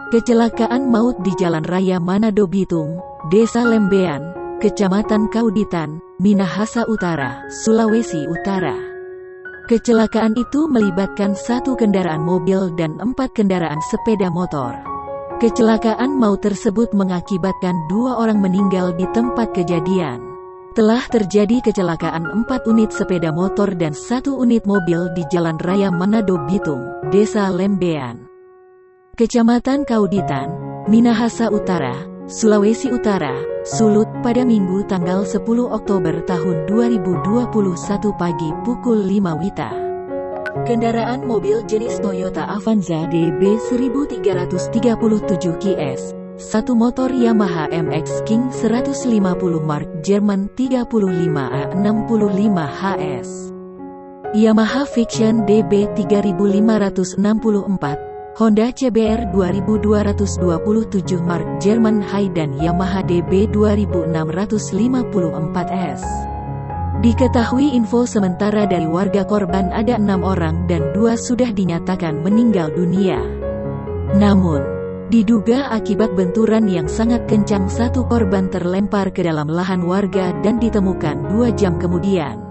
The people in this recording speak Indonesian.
Kecelakaan maut di Jalan Raya Manado Bitung, Desa Lembean, Kecamatan Kauditan, Minahasa Utara, Sulawesi Utara. Kecelakaan itu melibatkan 1 kendaraan mobil dan 4 kendaraan sepeda motor. Kecelakaan maut tersebut mengakibatkan 2 orang meninggal di tempat kejadian. Telah terjadi kecelakaan 4 unit sepeda motor dan 1 unit mobil di Jalan Raya Manado Bitung, Desa Lembean, Kecamatan Kauditan, Minahasa Utara, Sulawesi Utara, Sulut pada Minggu tanggal 10 Oktober tahun 2021 pagi pukul 5 WITA. Kendaraan mobil jenis Toyota Avanza DB 1337 KS, 1 motor Yamaha MX King 150 Mark Jerman 35A65 HS, Yamaha Fiction DB 3564, Honda CBR 2227 Mark Jerman High dan Yamaha DB 2654S. Diketahui info sementara dari warga korban ada 6 orang dan 2 sudah dinyatakan meninggal dunia. Namun, diduga akibat benturan yang sangat kencang 1 korban terlempar ke dalam lahan warga dan ditemukan 2 jam kemudian.